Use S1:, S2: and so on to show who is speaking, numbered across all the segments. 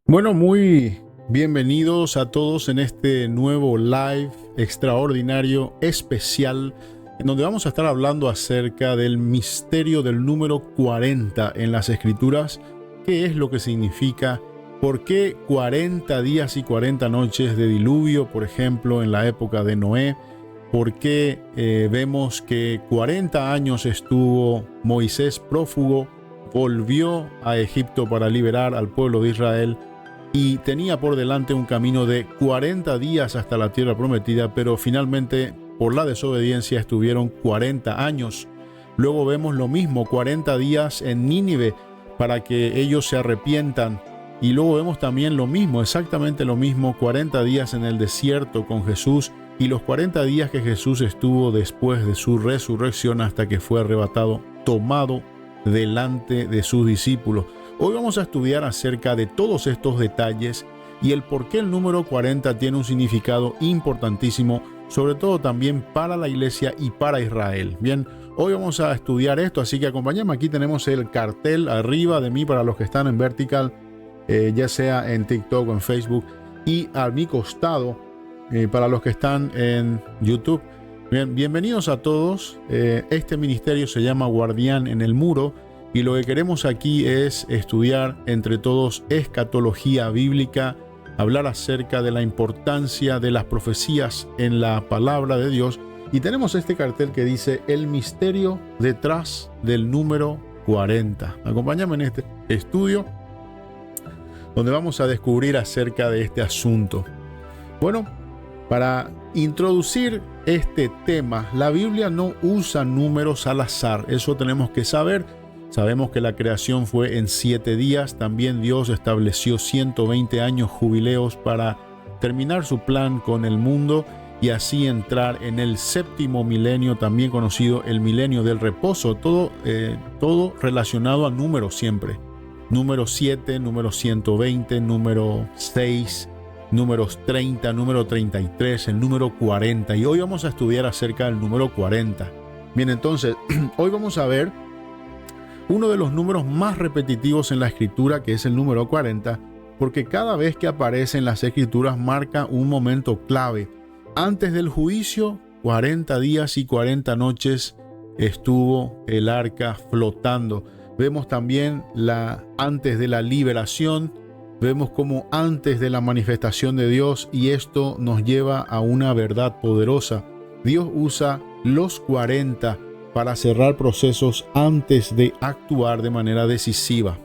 S1: Bueno, muy bienvenidos a todos en este nuevo live extraordinario, especial, en donde vamos a estar hablando acerca del misterio del número 40 en las Escrituras. ¿Qué es lo que significa? ¿Por qué 40 días y 40 noches de diluvio, por ejemplo, en la época de Noé? ¿Por qué vemos que 40 años estuvo Moisés prófugo, volvió a Egipto para liberar al pueblo de Israel y tenía por delante un camino de 40 días hasta la tierra prometida, pero finalmente por la desobediencia estuvieron 40 años? Luego vemos lo mismo, 40 días en Nínive para que ellos se arrepientan. Y luego vemos también lo mismo, exactamente lo mismo, 40 días en el desierto con Jesús y los 40 días que Jesús estuvo después de su resurrección hasta que fue arrebatado, tomado delante de sus discípulos. Hoy vamos a estudiar acerca de todos estos detalles y el por qué el número 40 tiene un significado importantísimo, sobre todo también para la iglesia y para Israel. Bien, hoy vamos a estudiar esto, así que acompáñame. Aquí tenemos el cartel arriba de mí para los que están en vertical, ya sea en TikTok o en Facebook, y a mi costado para los que están en YouTube. Bien, bienvenidos a todos. Este ministerio se llama Guardián en el Muro y lo que queremos aquí es estudiar entre todos escatología bíblica, hablar acerca de la importancia de las profecías en la palabra de Dios. Y tenemos este cartel que dice el misterio detrás del número 40. Acompáñame en este estudio donde vamos a descubrir acerca de este asunto. Bueno, para introducir este tema, la Biblia no usa números al azar, eso tenemos que saber. Sabemos que la creación fue en 7 días, también Dios estableció 120 años jubileos para terminar su plan con el mundo y así entrar en el séptimo milenio, también conocido el milenio del reposo, todo relacionado a números siempre. Número 7, número 120, número 6, números 30, número 33, el número 40. Y hoy vamos a estudiar acerca del número 40. Bien, entonces, hoy vamos a ver uno de los números más repetitivos en la Escritura, que es el número 40, porque cada vez que aparece en las Escrituras marca un momento clave. Antes del juicio, 40 días y 40 noches estuvo el arca flotando. Vemos también antes de la liberación, vemos como antes de la manifestación de Dios, y esto nos lleva a una verdad poderosa. Dios usa los 40 para cerrar procesos antes de actuar de manera decisiva.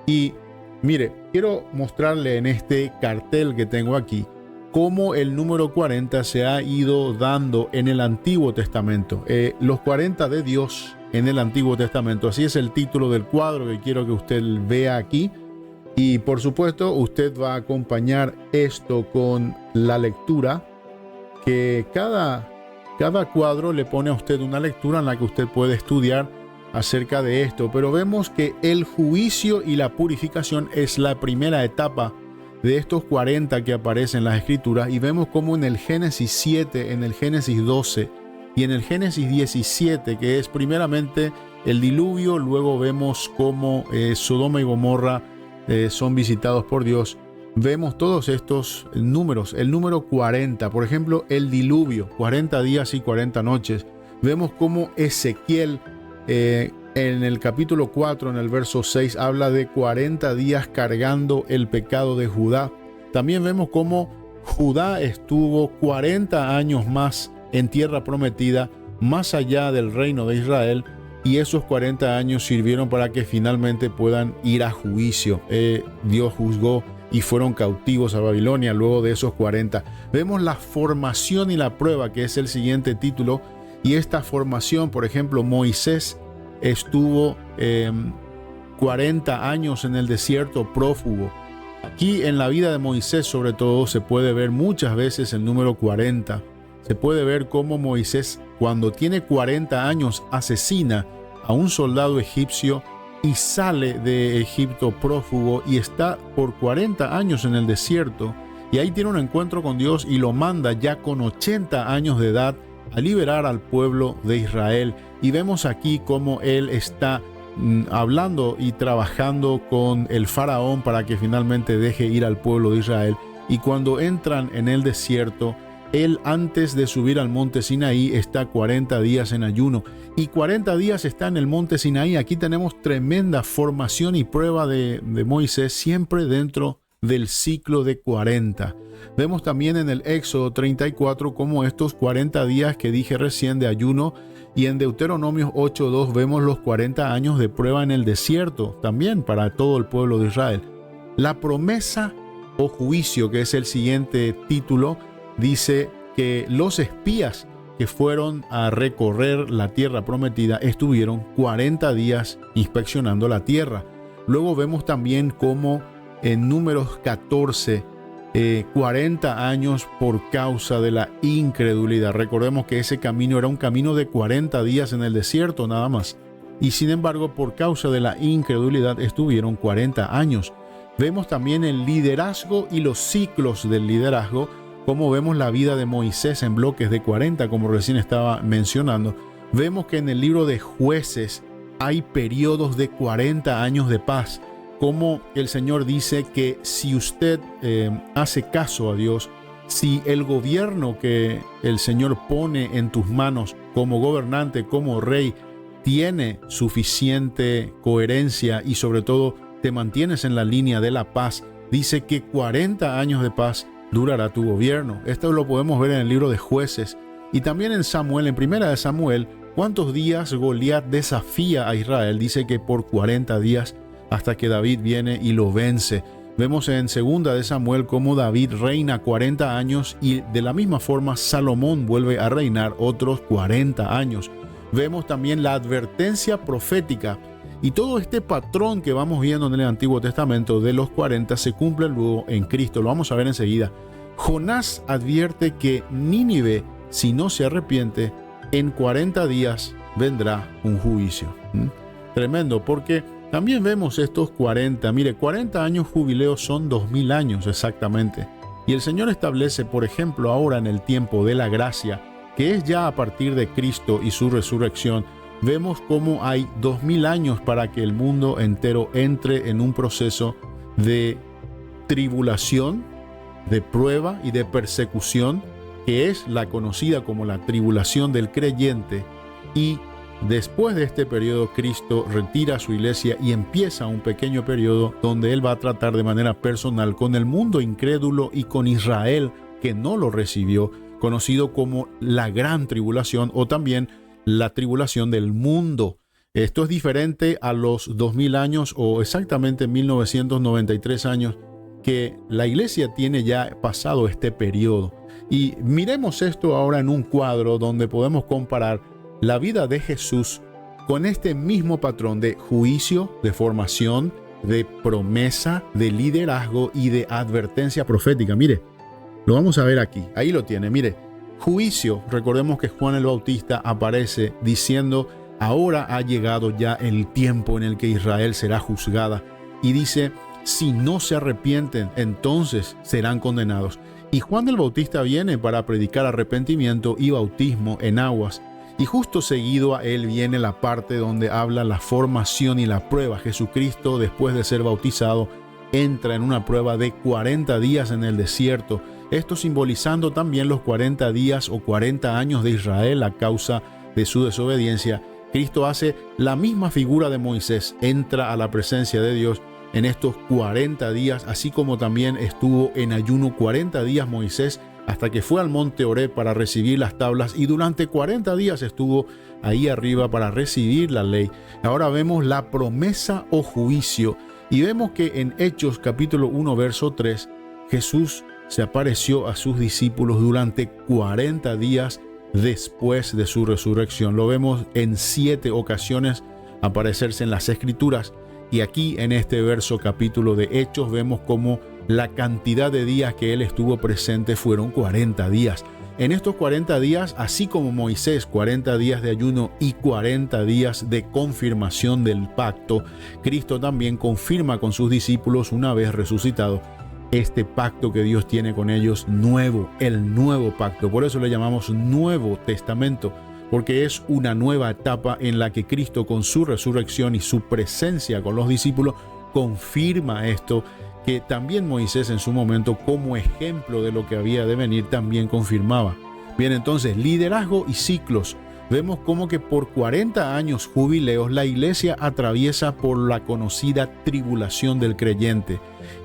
S1: Y mire, quiero mostrarle en este cartel que tengo aquí cómo el número 40 se ha ido dando en el Antiguo Testamento. Los 40 de Dios en el Antiguo Testamento. Así es el título del cuadro que quiero que usted vea aquí. Y por supuesto, usted va a acompañar esto con la lectura, que cada cuadro le pone a usted una lectura en la que usted puede estudiar acerca de esto. Pero vemos que el juicio y la purificación es la primera etapa de estos 40 que aparecen en las Escrituras. Y vemos como en el Génesis 7, en el Génesis 12 y en el Génesis 17, que es primeramente el diluvio, luego vemos cómo Sodoma y Gomorra son visitados por Dios. Vemos todos estos números, el número 40, por ejemplo, el diluvio, 40 días y 40 noches. Vemos cómo Ezequiel en el capítulo 4, en el verso 6, habla de 40 días cargando el pecado de Judá. También vemos cómo Judá estuvo 40 años más en tierra prometida, más allá del reino de Israel, y esos 40 años sirvieron para que finalmente puedan ir a juicio. Dios juzgó y fueron cautivos a Babilonia luego de esos 40. Vemos la formación y la prueba, que es el siguiente título, y esta formación, por ejemplo, Moisés estuvo 40 años en el desierto prófugo. Aquí en la vida de Moisés, sobre todo, se puede ver muchas veces el número 40. Se puede ver cómo Moisés, cuando tiene 40 años, asesina a un soldado egipcio y sale de Egipto prófugo y está por 40 años en el desierto. Y ahí tiene un encuentro con Dios y lo manda ya con 80 años de edad a liberar al pueblo de Israel. Y vemos aquí cómo él está hablando y trabajando con el faraón para que finalmente deje ir al pueblo de Israel. Y cuando entran en el desierto, él, antes de subir al monte Sinaí, está 40 días en ayuno. Y 40 días está en el monte Sinaí. Aquí tenemos tremenda formación y prueba de Moisés, siempre dentro del ciclo de 40. Vemos también en el Éxodo 34 como estos 40 días que dije recién de ayuno, y en Deuteronomio 8:2 vemos los 40 años de prueba en el desierto, también para todo el pueblo de Israel. La promesa o juicio, que es el siguiente título, dice que los espías que fueron a recorrer la tierra prometida estuvieron 40 días inspeccionando la tierra. Luego vemos también cómo en Números 14, 40 años por causa de la incredulidad. Recordemos que ese camino era un camino de 40 días en el desierto nada más. Y sin embargo, por causa de la incredulidad estuvieron 40 años. Vemos también el liderazgo y los ciclos del liderazgo, como vemos la vida de Moisés en bloques de 40, como recién estaba mencionando. Vemos que en el libro de Jueces hay periodos de 40 años de paz, como el Señor dice que si usted hace caso a Dios, si el gobierno que el Señor pone en tus manos como gobernante, como rey, tiene suficiente coherencia y sobre todo te mantienes en la línea de la paz, dice que 40 años de paz durará tu gobierno. Esto lo podemos ver en el libro de Jueces y también en Samuel, en Primera de Samuel. ¿Cuántos días Goliat desafía a Israel? Dice que por 40 días, hasta que David viene y lo vence. Vemos en Segunda de Samuel cómo David reina 40 años y de la misma forma Salomón vuelve a reinar otros 40 años. Vemos también la advertencia profética y todo este patrón que vamos viendo en el Antiguo Testamento de los 40 se cumple luego en Cristo. Lo vamos a ver enseguida. Jonás advierte que Nínive, si no se arrepiente, en 40 días vendrá un juicio. Tremendo, porque también vemos estos 40. Mire, 40 años jubileos son 2000 años exactamente. Y el Señor establece, por ejemplo, ahora en el tiempo de la gracia, que es ya a partir de Cristo y su resurrección, vemos cómo hay 2000 años para que el mundo entero entre en un proceso de tribulación, de prueba y de persecución, que es la conocida como la tribulación del creyente. Y después de este periodo, Cristo retira a su iglesia y empieza un pequeño periodo donde Él va a tratar de manera personal con el mundo incrédulo y con Israel que no lo recibió, conocido como la gran tribulación o también la tribulación del mundo. Esto es diferente a los 2000 años o exactamente 1993 años que la iglesia tiene ya pasado este periodo. Y miremos esto ahora en un cuadro donde podemos comparar la vida de Jesús con este mismo patrón de juicio, de formación, de promesa, de liderazgo y de advertencia profética. Mire, lo vamos a ver aquí. Ahí lo tiene. Mire, juicio. Recordemos que Juan el Bautista aparece diciendo: ahora ha llegado ya el tiempo en el que Israel será juzgada. Y dice: si no se arrepienten, entonces serán condenados. Y Juan el Bautista viene para predicar arrepentimiento y bautismo en aguas. Y justo seguido a él viene la parte donde habla la formación y la prueba. Jesucristo, después de ser bautizado, entra en una prueba de 40 días en el desierto. Esto simbolizando también los 40 días o 40 años de Israel a causa de su desobediencia. Cristo hace la misma figura de Moisés, entra a la presencia de Dios en estos 40 días, así como también estuvo en ayuno 40 días Moisés, hasta que fue al monte Oreb para recibir las tablas, y durante 40 días estuvo ahí arriba para recibir la ley. Ahora vemos la promesa o juicio, y vemos que en Hechos capítulo 1 verso 3, Jesús se apareció a sus discípulos durante 40 días después de su resurrección. Lo vemos en 7 ocasiones aparecerse en las Escrituras. Y aquí en este verso capítulo de Hechos vemos cómo la cantidad de días que Él estuvo presente fueron 40 días. En estos 40 días, así como Moisés, 40 días de ayuno y 40 días de confirmación del pacto, Cristo también confirma con sus discípulos una vez resucitado este pacto que Dios tiene con ellos nuevo, el nuevo pacto. Por eso le llamamos Nuevo Testamento. porque es una nueva etapa en la que Cristo, con su resurrección y su presencia con los discípulos, confirma esto que también Moisés en su momento, como ejemplo de lo que había de venir, también confirmaba. Bien, entonces, liderazgo y ciclos. Vemos como que por 40 años jubileos la iglesia atraviesa por la conocida tribulación del creyente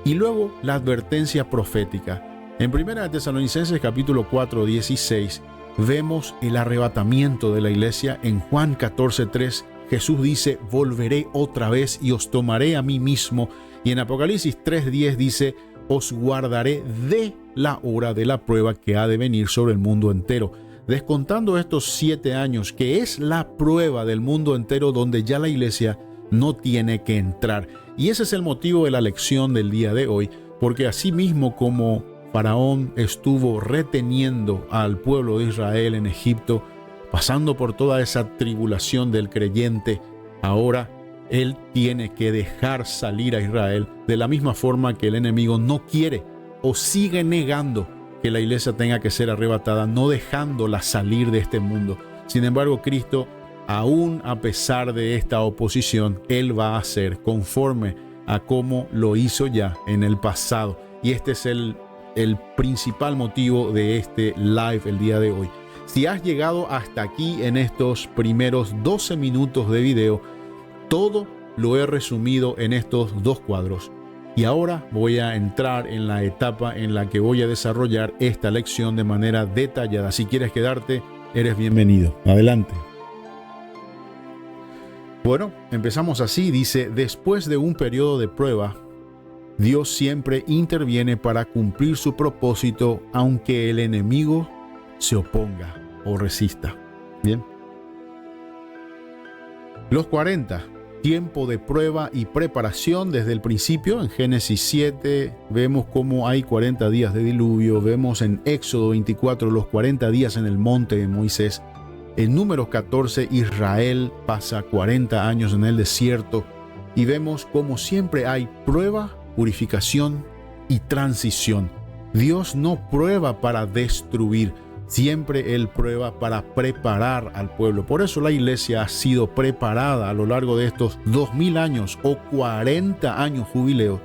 S1: y luego la advertencia profética. En 1 Tesalonicenses capítulo 4, 16 vemos el arrebatamiento de la iglesia. En Juan 14:3 Jesús dice: volveré otra vez y os tomaré a mí mismo. Y en Apocalipsis 3:10 dice: os guardaré de la hora de la prueba que ha de venir sobre el mundo entero. Descontando estos 7 años, que es la prueba del mundo entero, donde ya la iglesia no tiene que entrar. Y ese es el motivo de la lección del día de hoy, porque así mismo como Faraón estuvo reteniendo al pueblo de Israel en Egipto, pasando por toda esa tribulación del creyente, ahora él tiene que dejar salir a Israel, de la misma forma que el enemigo no quiere o sigue negando que la iglesia tenga que ser arrebatada, no dejándola salir de este mundo. Sin embargo, Cristo, aún a pesar de esta oposición, Él va a hacer conforme a cómo lo hizo ya en el pasado. Y este es el principal motivo de este live el día de hoy. Si has llegado hasta aquí en estos primeros 12 minutos de video, todo lo he resumido en estos 2 cuadros. Y ahora voy a entrar en la etapa en la que voy a desarrollar esta lección de manera detallada. Si quieres quedarte, eres bienvenido. Adelante. Bueno, empezamos así. Dice: después de un periodo de prueba, Dios siempre interviene para cumplir su propósito, aunque el enemigo se oponga o resista. Bien. Los 40. Tiempo de prueba y preparación desde el principio. En Génesis 7 vemos cómo hay 40 días de diluvio. Vemos en Éxodo 24 los 40 días en el monte de Moisés. En Números 14 Israel pasa 40 años en el desierto. Y vemos cómo siempre hay prueba, purificación y transición. Dios no prueba para destruir. Siempre Él prueba para preparar al pueblo. Por eso la iglesia ha sido preparada a lo largo de estos 2000 años o 40 años jubileo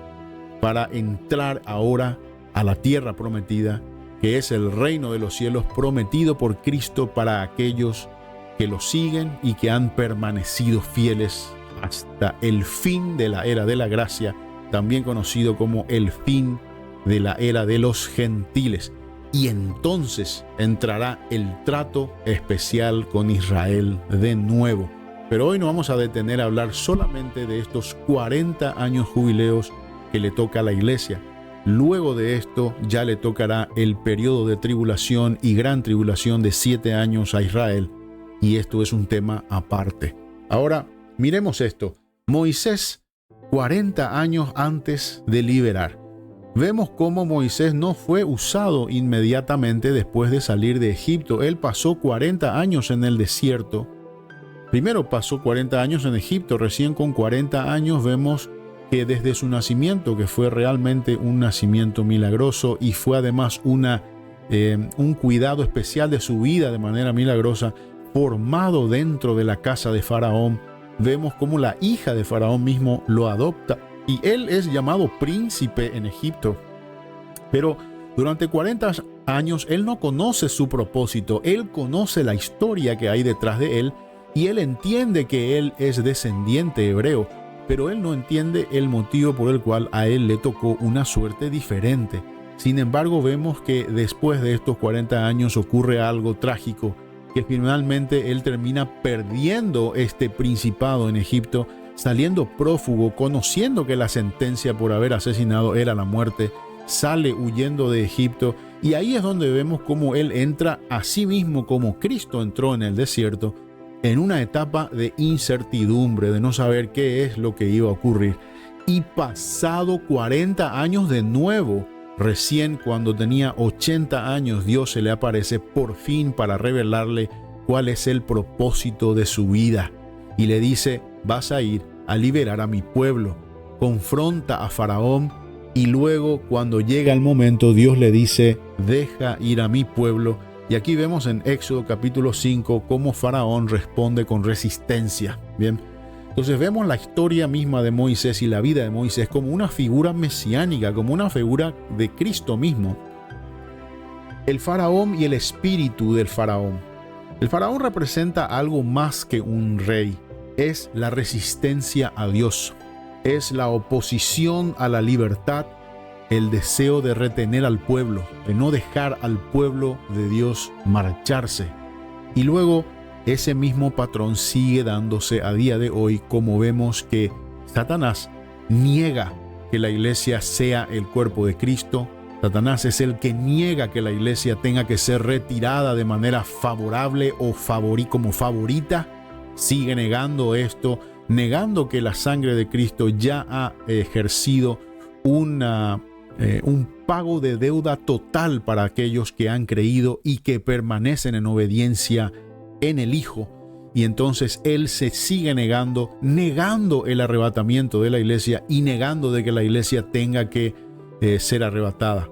S1: para entrar ahora a la tierra prometida, que es el reino de los cielos prometido por Cristo para aquellos que lo siguen y que han permanecido fieles hasta el fin de la era de la gracia, también conocido como el fin de la era de los gentiles. Y entonces entrará el trato especial con Israel de nuevo. Pero hoy nos vamos a detener a hablar solamente de estos 40 años jubileos que le toca a la iglesia. Luego de esto ya le tocará el periodo de tribulación y gran tribulación de 7 años a Israel. Y esto es un tema aparte. Ahora, miremos esto. Moisés, 40 años antes de liberar. Vemos cómo Moisés no fue usado inmediatamente después de salir de Egipto. Él pasó 40 años en el desierto. Primero pasó 40 años en Egipto. Recién con 40 años vemos que desde su nacimiento, que fue realmente un nacimiento milagroso y fue además un cuidado especial de su vida de manera milagrosa, formado dentro de la casa de Faraón, vemos cómo la hija de Faraón mismo lo adopta. Y él es llamado príncipe en Egipto. Pero durante 40 años él no conoce su propósito. Él conoce la historia que hay detrás de él y él entiende que él es descendiente hebreo, pero él no entiende el motivo por el cual a él le tocó una suerte diferente. Sin embargo, vemos que después de estos 40 años ocurre algo trágico, que finalmente él termina perdiendo este principado en Egipto, saliendo prófugo, conociendo que la sentencia por haber asesinado era la muerte, sale huyendo de Egipto, y ahí es donde vemos cómo él entra, así mismo como Cristo entró en el desierto, en una etapa de incertidumbre, de no saber qué es lo que iba a ocurrir. Y pasado 40 años de nuevo, recién cuando tenía 80 años, Dios se le aparece por fin para revelarle cuál es el propósito de su vida. Y le dice: vas a ir a liberar a mi pueblo. Confronta a Faraón y luego, cuando llega el momento, Dios le dice: deja ir a mi pueblo Y aquí vemos en Éxodo capítulo 5 cómo Faraón responde con resistencia. Bien, entonces vemos la historia misma de Moisés y la vida de Moisés como una figura mesiánica, como una figura de Cristo mismo. El faraón y el espíritu del faraón. El faraón representa algo más que un rey. Es la resistencia a Dios. Es la oposición a la libertad, el deseo de retener al pueblo, de no dejar al pueblo de Dios marcharse. Y luego ese mismo patrón sigue dándose a día de hoy, como vemos que Satanás niega que la iglesia sea el cuerpo de Cristo. Satanás es el que niega que la iglesia tenga que ser retirada de manera favorable o como favorita. Sigue negando esto, negando que la sangre de Cristo ya ha ejercido un pago de deuda total para aquellos que han creído y que permanecen en obediencia en el Hijo. Y entonces él se sigue negando el arrebatamiento de la iglesia y negando de que la iglesia tenga que ser arrebatada.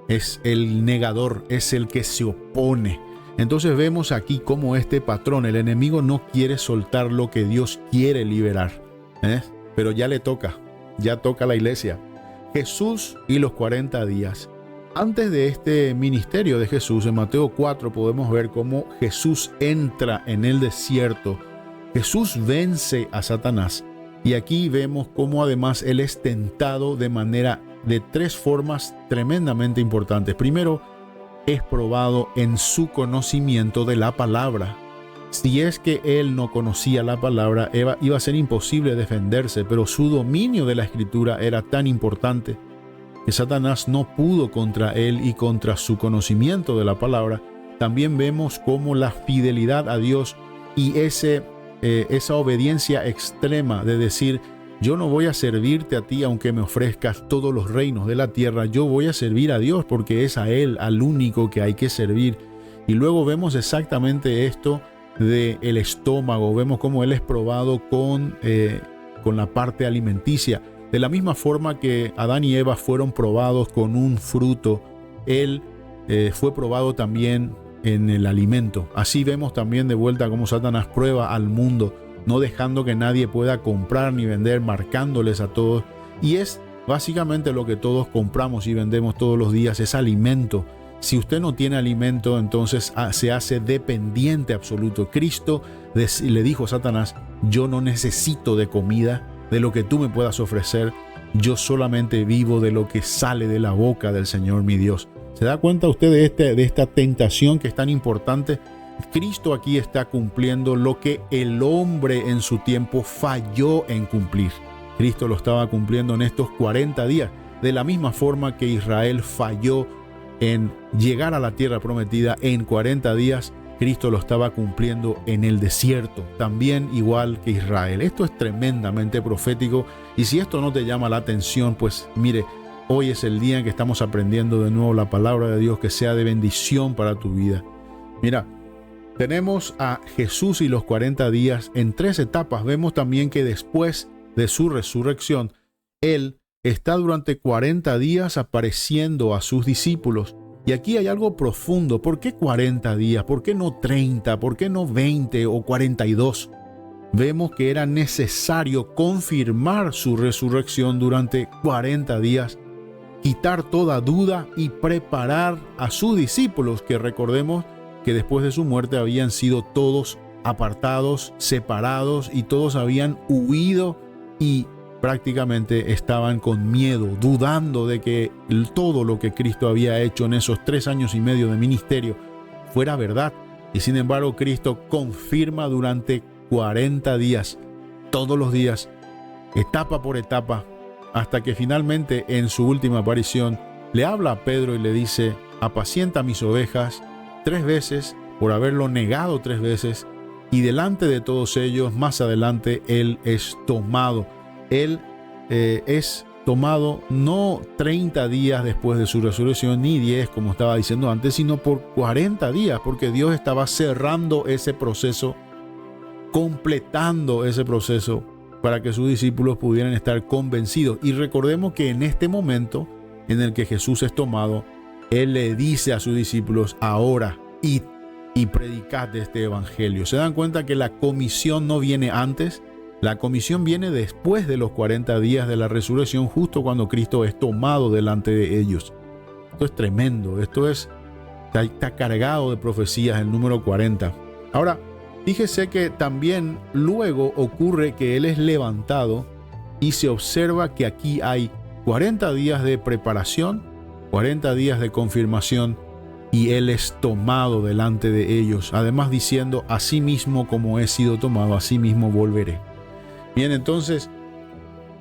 S1: Es el negador, es el que se opone. Entonces vemos aquí cómo este patrón, el enemigo, no quiere soltar lo que Dios quiere liberar. Pero ya le toca, ya toca a la iglesia. Jesús y los 40 días. Antes de este ministerio de Jesús, en Mateo 4 podemos ver cómo Jesús entra en el desierto. Jesús vence a Satanás. Y aquí vemos cómo además él es tentado de tres formas tremendamente importantes. Primero, es probado en su conocimiento de la palabra. Si es que él no conocía la palabra, iba a ser imposible defenderse, pero su dominio de la escritura era tan importante que Satanás no pudo contra él y contra su conocimiento de la palabra. También vemos cómo la fidelidad a Dios y esa obediencia extrema de decir: yo no voy a servirte a ti aunque me ofrezcas todos los reinos de la tierra, yo voy a servir a Dios porque es a Él, al único que hay que servir. Y luego vemos exactamente esto del estómago, vemos cómo él es probado con la parte alimenticia. De la misma forma que Adán y Eva fueron probados con un fruto, él fue probado también en el alimento. Así vemos también de vuelta cómo Satanás prueba al mundo, no dejando que nadie pueda comprar ni vender, marcándoles a todos. Y es básicamente lo que todos compramos y vendemos todos los días, es alimento. Si usted no tiene alimento, entonces se hace dependiente absoluto. Cristo le dijo a Satanás: yo no necesito de comida, de lo que tú me puedas ofrecer. Yo solamente vivo de lo que sale de la boca del Señor mi Dios. ¿Se da cuenta usted de esta tentación que es tan importante? Cristo aquí está cumpliendo lo que el hombre en su tiempo falló en cumplir. Cristo lo estaba cumpliendo en estos 40 días, de la misma forma que Israel falló en llegar a la tierra prometida en 40 días, Cristo lo estaba cumpliendo en el desierto, también igual que Israel. Esto es tremendamente profético, y si esto no te llama la atención, pues mire, hoy es el día en que estamos aprendiendo de nuevo la palabra de Dios, que sea de bendición para tu vida. Mira, tenemos a Jesús y los 40 días en 3 etapas. Vemos también que después de su resurrección, Él está durante 40 días apareciendo a sus discípulos. Y aquí hay algo profundo. ¿Por qué 40 días? ¿Por qué no 30? ¿Por qué no 20 o 42? Vemos que era necesario confirmar su resurrección durante 40 días, quitar toda duda y preparar a sus discípulos, que recordemos que después de su muerte habían sido todos apartados, separados, y todos habían huido y prácticamente estaban con miedo, dudando de que todo lo que Cristo había hecho en esos 3 años y medio de ministerio fuera verdad. Y sin embargo, Cristo confirma durante 40 días, todos los días, etapa por etapa, hasta que finalmente en su última aparición le habla a Pedro y le dice: apacienta mis ovejas. 3 veces, por haberlo negado 3 veces, y delante de todos ellos, más adelante, Él es tomado. Él es tomado no 30 días después de su resurrección, ni 10 como estaba diciendo antes, sino por 40 días, porque Dios estaba cerrando ese proceso, completando ese proceso para que sus discípulos pudieran estar convencidos. Y recordemos que en este momento en el que Jesús es tomado, Él le dice a sus discípulos: ahora id y predicad este evangelio. Se dan cuenta que la comisión no viene antes, la comisión viene después de los 40 días de la resurrección, justo cuando Cristo es tomado delante de ellos. Esto es tremendo, está cargado de profecías el número 40. Ahora, fíjese que también luego ocurre que Él es levantado y se observa que aquí hay 40 días de preparación, 40 días de confirmación, y Él es tomado delante de ellos, además diciendo: así mismo como he sido tomado, así mismo volveré. Bien, entonces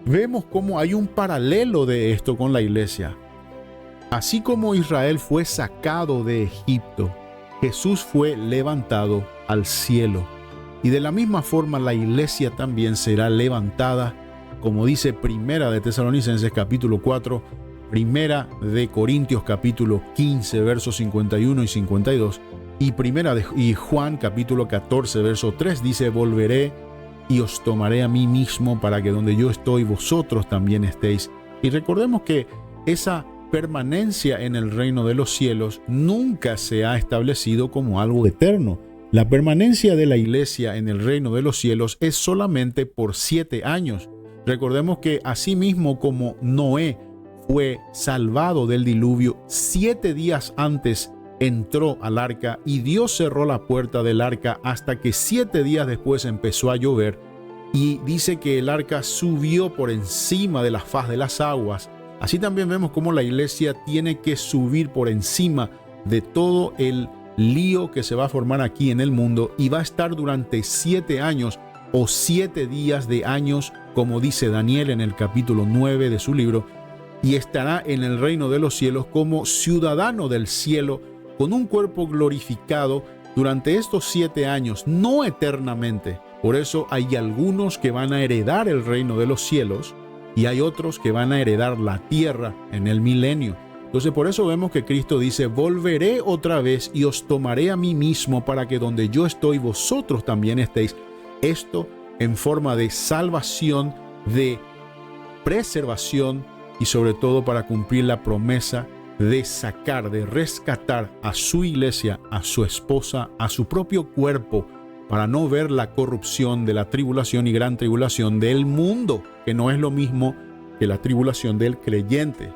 S1: vemos cómo hay un paralelo de esto con la iglesia. Así como Israel fue sacado de Egipto, Jesús fue levantado al cielo, y de la misma forma la iglesia también será levantada, como dice Primera de Tesalonicenses capítulo 4, Primera de Corintios capítulo 15 versos 51 y 52, y Juan capítulo 14 verso 3 dice: volveré y os tomaré a mí mismo, para que donde yo estoy vosotros también estéis. Y recordemos que esa permanencia en el reino de los cielos nunca se ha establecido como algo eterno. La permanencia de la iglesia en el reino de los cielos es solamente por 7 años. Recordemos que así mismo como Noé fue salvado del diluvio, 7 días antes entró al arca y Dios cerró la puerta del arca hasta que 7 días después empezó a llover, y dice que el arca subió por encima de la faz de las aguas. Así también vemos cómo la iglesia tiene que subir por encima de todo el lío que se va a formar aquí en el mundo, y va a estar durante 7 años o 7 días de años, como dice Daniel en el capítulo 9 de su libro, y estará en el reino de los cielos como ciudadano del cielo, con un cuerpo glorificado durante estos 7 años, no eternamente. Por eso hay algunos que van a heredar el reino de los cielos y hay otros que van a heredar la tierra en el milenio. Entonces por eso vemos que Cristo dice: volveré otra vez y os tomaré a mí mismo, para que donde yo estoy vosotros también estéis. Esto en forma de salvación, de preservación y sobre todo para cumplir la promesa de sacar, de rescatar a su iglesia, a su esposa, a su propio cuerpo, para no ver la corrupción de la tribulación y gran tribulación del mundo, que no es lo mismo que la tribulación del creyente.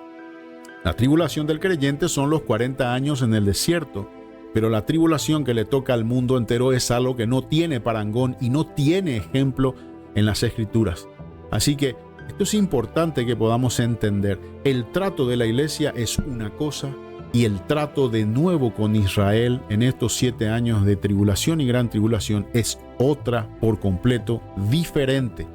S1: La tribulación del creyente son los 40 años en el desierto, pero la tribulación que le toca al mundo entero es algo que no tiene parangón y no tiene ejemplo en las Escrituras. Así que esto es importante que podamos entender. El trato de la iglesia es una cosa y el trato de nuevo con Israel en estos 7 años de tribulación y gran tribulación es otra por completo diferente.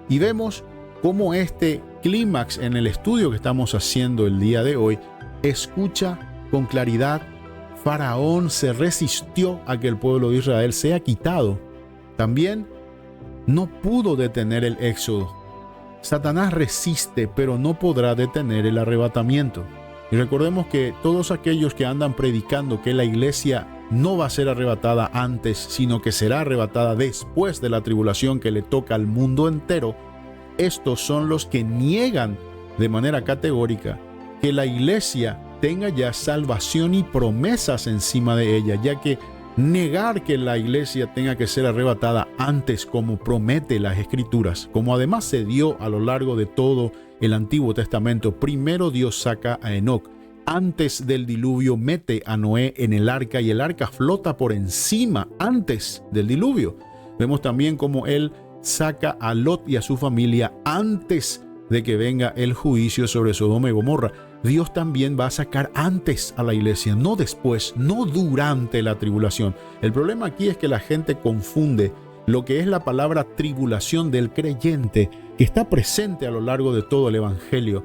S1: Y vemos cómo este clímax en el estudio que estamos haciendo el día de hoy escucha con claridad. Faraón se resistió a que el pueblo de Israel sea quitado. También no pudo detener el éxodo. Satanás resiste, pero no podrá detener el arrebatamiento. Y recordemos que todos aquellos que andan predicando que la iglesia no va a ser arrebatada antes, sino que será arrebatada después de la tribulación que le toca al mundo entero, estos son los que niegan de manera categórica que la iglesia tenga ya salvación y promesas encima de ella, ya que negar que la iglesia tenga que ser arrebatada antes, como promete las Escrituras, como además se dio a lo largo de todo el Antiguo Testamento. Primero Dios saca a Enoc, antes del diluvio mete a Noé en el arca y el arca flota por encima antes del diluvio. Vemos también cómo Él saca a Lot y a su familia antes de que venga el juicio sobre Sodoma y Gomorra. Dios también va a sacar antes a la iglesia, no después, no durante la tribulación. El problema aquí es que la gente confunde lo que es la palabra tribulación del creyente, que está presente a lo largo de todo el Evangelio.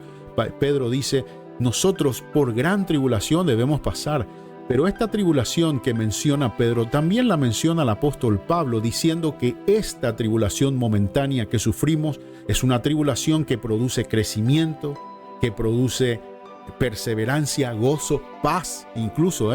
S1: Pedro dice: nosotros por gran tribulación debemos pasar. Pero esta tribulación que menciona Pedro también la menciona el apóstol Pablo, diciendo que esta tribulación momentánea que sufrimos es una tribulación que produce crecimiento, que produce perseverancia, gozo, paz incluso,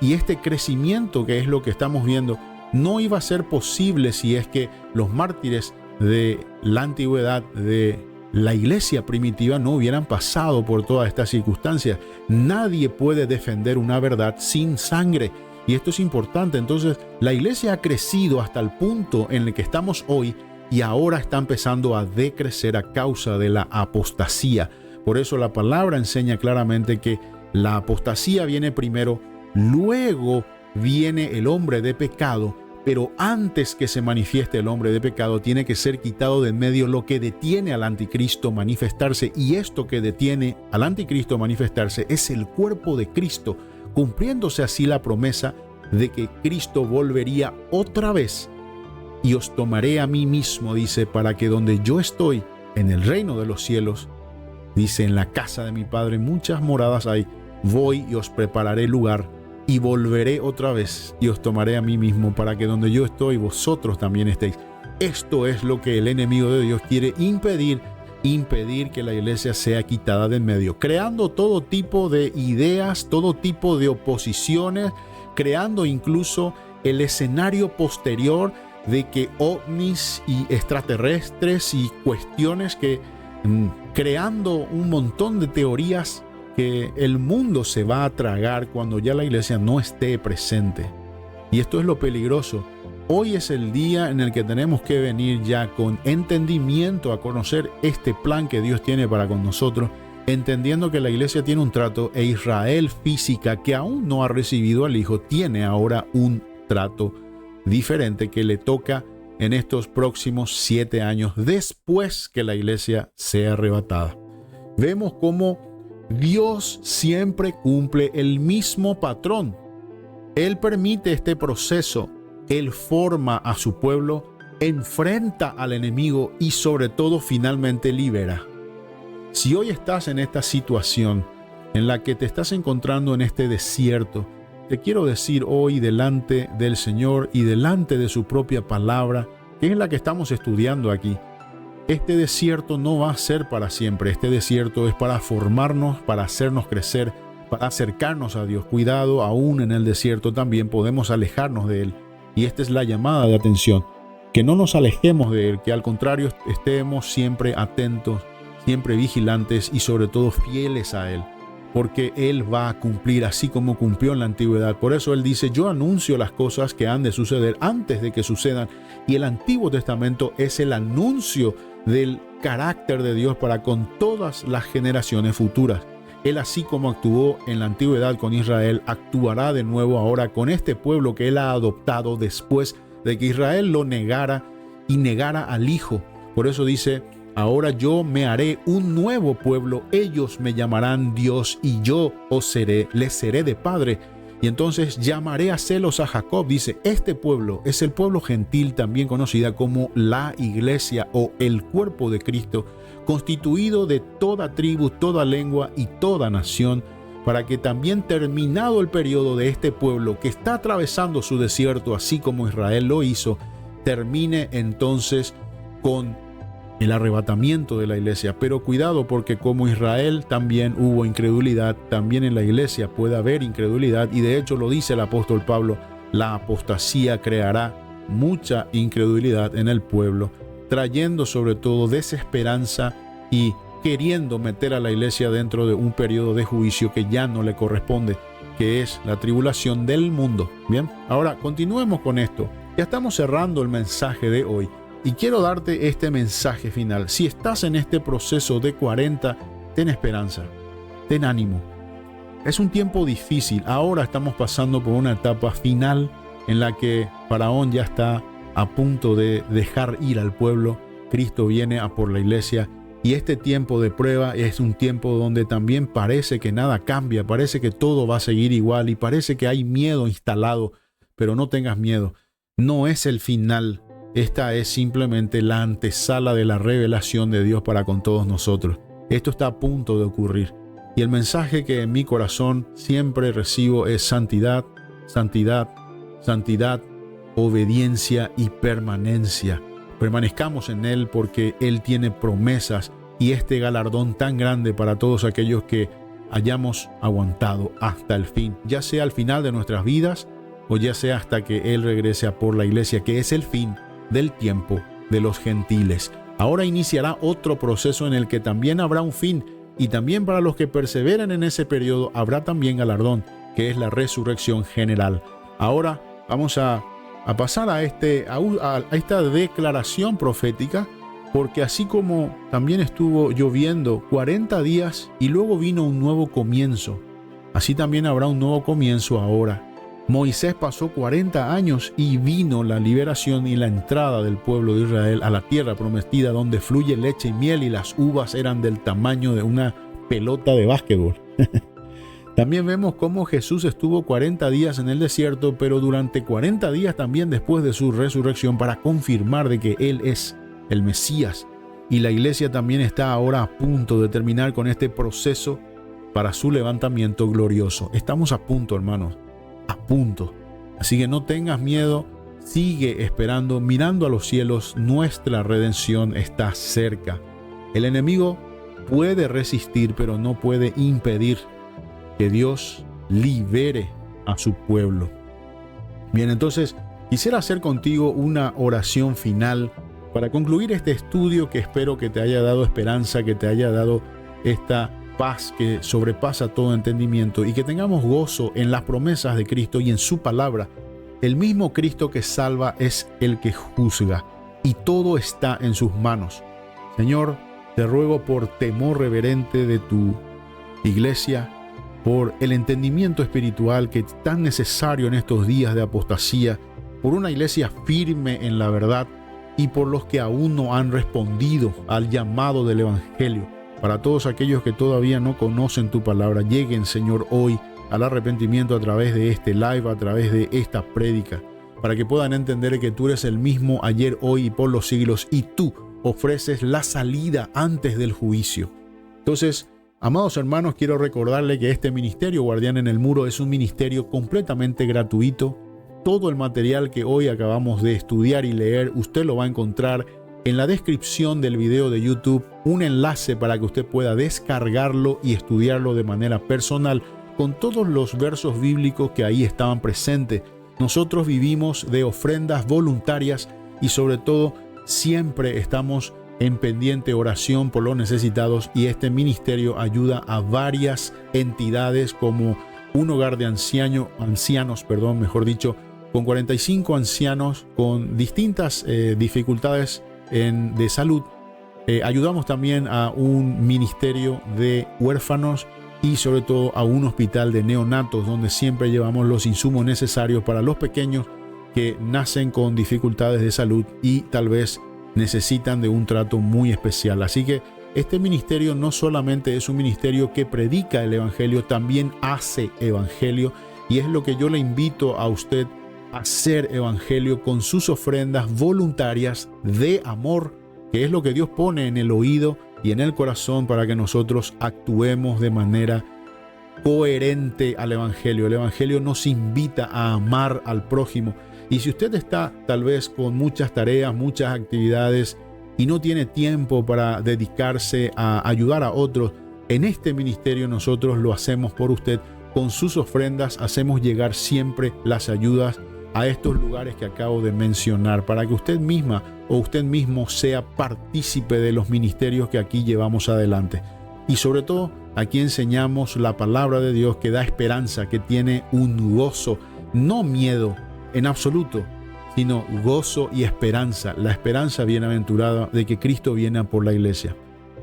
S1: Y este crecimiento, que es lo que estamos viendo, no iba a ser posible si es que los mártires de la antigüedad, de la iglesia primitiva, no hubieran pasado por todas estas circunstancias. Nadie puede defender una verdad sin sangre. Y esto es importante. Entonces, la iglesia ha crecido hasta el punto en el que estamos hoy y ahora está empezando a decrecer a causa de la apostasía. Por eso la palabra enseña claramente que la apostasía viene primero, luego viene el hombre de pecado, pero antes que se manifieste el hombre de pecado tiene que ser quitado de en medio lo que detiene al anticristo manifestarse, y esto que detiene al anticristo manifestarse es el cuerpo de Cristo, cumpliéndose así la promesa de que Cristo volvería otra vez. Y os tomaré a mí mismo, dice, para que donde yo estoy, en el reino de los cielos, dice, en la casa de mi Padre muchas moradas hay, voy y os prepararé lugar, y volveré otra vez y os tomaré a mí mismo, para que donde yo estoy, vosotros también estéis. Esto es lo que el enemigo de Dios quiere impedir que la iglesia sea quitada de en medio, creando todo tipo de ideas, todo tipo de oposiciones, creando incluso el escenario posterior de que ovnis y extraterrestres y cuestiones que creando un montón de teorías que el mundo se va a tragar cuando ya la iglesia no esté presente. Y esto es lo peligroso. Hoy es el día en el que tenemos que venir ya con entendimiento a conocer este plan que Dios tiene para con nosotros, entendiendo que la iglesia tiene un trato e Israel física, que aún no ha recibido al Hijo, tiene ahora un trato diferente que le toca en estos próximos 7 años después que la iglesia sea arrebatada. Vemos cómo Dios siempre cumple el mismo patrón. Él permite este proceso, Él forma a su pueblo, enfrenta al enemigo y sobre todo finalmente libera. Si hoy estás en esta situación en la que te estás encontrando en este desierto, te quiero decir hoy delante del Señor y delante de su propia palabra, que es la que estamos estudiando aquí, este desierto no va a ser para siempre. Este desierto es para formarnos, para hacernos crecer, para acercarnos a Dios. Cuidado, aún en el desierto también podemos alejarnos de Él. Y esta es la llamada de atención, que no nos alejemos de Él, que al contrario estemos siempre atentos, siempre vigilantes y sobre todo fieles a Él, porque Él va a cumplir así como cumplió en la antigüedad. Por eso Él dice, yo anuncio las cosas que han de suceder antes de que sucedan. Y el Antiguo Testamento es el anuncio del carácter de Dios para con todas las generaciones futuras. Él, así como actuó en la antigüedad con Israel, actuará de nuevo ahora con este pueblo que Él ha adoptado después de que Israel lo negara y negara al Hijo. Por eso dice, ahora yo me haré un nuevo pueblo, ellos me llamarán Dios y yo les seré de Padre. Y entonces llamaré a celos a Jacob. Dice, este pueblo es el pueblo gentil, también conocida como la iglesia o el cuerpo de Cristo, constituido de toda tribu, toda lengua y toda nación, para que también terminado el periodo de este pueblo que está atravesando su desierto, así como Israel lo hizo, termine entonces con el arrebatamiento de la iglesia. Pero cuidado, porque como Israel también hubo incredulidad, también en la iglesia puede haber incredulidad, y de hecho lo dice el apóstol Pablo, la apostasía creará mucha incredulidad en el pueblo, trayendo sobre todo desesperanza y queriendo meter a la iglesia dentro de un periodo de juicio que ya no le corresponde, que es la tribulación del mundo. Bien, ahora continuemos con esto. Ya estamos cerrando el mensaje de hoy. Y quiero darte este mensaje final. Si estás en este proceso de 40, ten esperanza, ten ánimo. Es un tiempo difícil. Ahora estamos pasando por una etapa final en la que Faraón ya está a punto de dejar ir al pueblo. Cristo viene a por la iglesia. Y este tiempo de prueba es un tiempo donde también parece que nada cambia. Parece que todo va a seguir igual y parece que hay miedo instalado. Pero no tengas miedo. No es el final. Esta es simplemente la antesala de la revelación de Dios para con todos nosotros. Esto está a punto de ocurrir. Y el mensaje que en mi corazón siempre recibo es santidad, santidad, santidad, obediencia y permanencia. Permanezcamos en Él porque Él tiene promesas y este galardón tan grande para todos aquellos que hayamos aguantado hasta el fin, ya sea al final de nuestras vidas o ya sea hasta que Él regrese a por la iglesia, que es el fin del tiempo de los gentiles. Ahora iniciará otro proceso en el que también habrá un fin, y también para los que perseveren en ese periodo habrá también galardón, que es la resurrección general. Ahora vamos a pasar a esta declaración profética, porque así como también estuvo lloviendo 40 días y luego vino un nuevo comienzo, así también habrá un nuevo comienzo ahora. Moisés pasó 40 años y vino la liberación y la entrada del pueblo de Israel a la tierra prometida, donde fluye leche y miel y las uvas eran del tamaño de una pelota de básquetbol. También vemos cómo Jesús estuvo 40 días en el desierto, pero durante 40 días también después de su resurrección, para confirmar de que Él es el Mesías. Y la iglesia también está ahora a punto de terminar con este proceso para su levantamiento glorioso. Estamos a punto, hermanos, a punto. Así que no tengas miedo, sigue esperando, mirando a los cielos, nuestra redención está cerca. El enemigo puede resistir, pero no puede impedir que Dios libere a su pueblo. Bien, entonces quisiera hacer contigo una oración final para concluir este estudio que espero que te haya dado esperanza, que te haya dado esta paz que sobrepasa todo entendimiento y que tengamos gozo en las promesas de Cristo y en su palabra. El mismo Cristo que salva es el que juzga y todo está en sus manos. Señor, te ruego por temor reverente de tu iglesia, por el entendimiento espiritual que es tan necesario en estos días de apostasía, por una iglesia firme en la verdad y por los que aún no han respondido al llamado del Evangelio. Para todos aquellos que todavía no conocen tu palabra, lleguen, Señor, hoy al arrepentimiento a través de este live, a través de esta prédica, para que puedan entender que tú eres el mismo ayer, hoy y por los siglos, y tú ofreces la salida antes del juicio. Entonces, amados hermanos, quiero recordarle que este ministerio Guardián en el Muro es un ministerio completamente gratuito. Todo el material que hoy acabamos de estudiar y leer, usted lo va a encontrar en la descripción del video de YouTube, un enlace para que usted pueda descargarlo y estudiarlo de manera personal con todos los versos bíblicos que ahí estaban presentes. Nosotros vivimos de ofrendas voluntarias y sobre todo siempre estamos en pendiente oración por los necesitados, y este ministerio ayuda a varias entidades como un hogar de ancianos, con 45 ancianos con distintas dificultades de salud. Ayudamos también a un ministerio de huérfanos y sobre todo a un hospital de neonatos, donde siempre llevamos los insumos necesarios para los pequeños que nacen con dificultades de salud y tal vez necesitan de un trato muy especial. Así que este ministerio no solamente es un ministerio que predica el evangelio, también hace evangelio, y es lo que yo le invito a usted a hacer evangelio con sus ofrendas voluntarias de amor, que es lo que Dios pone en el oído y en el corazón para que nosotros actuemos de manera coherente al evangelio. El evangelio nos invita a amar al prójimo. Y si usted está tal vez con muchas tareas, muchas actividades y no tiene tiempo para dedicarse a ayudar a otros, en este ministerio nosotros lo hacemos por usted. Con sus ofrendas hacemos llegar siempre las ayudas a estos lugares que acabo de mencionar, para que usted misma o usted mismo sea partícipe de los ministerios que aquí llevamos adelante. Y sobre todo, aquí enseñamos la palabra de Dios que da esperanza, que tiene un gozo, no miedo en absoluto, sino gozo y esperanza, la esperanza bienaventurada de que Cristo viene por la iglesia.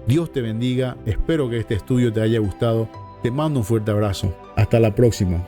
S1: Dios te bendiga, espero que este estudio te haya gustado, te mando un fuerte abrazo, hasta la próxima.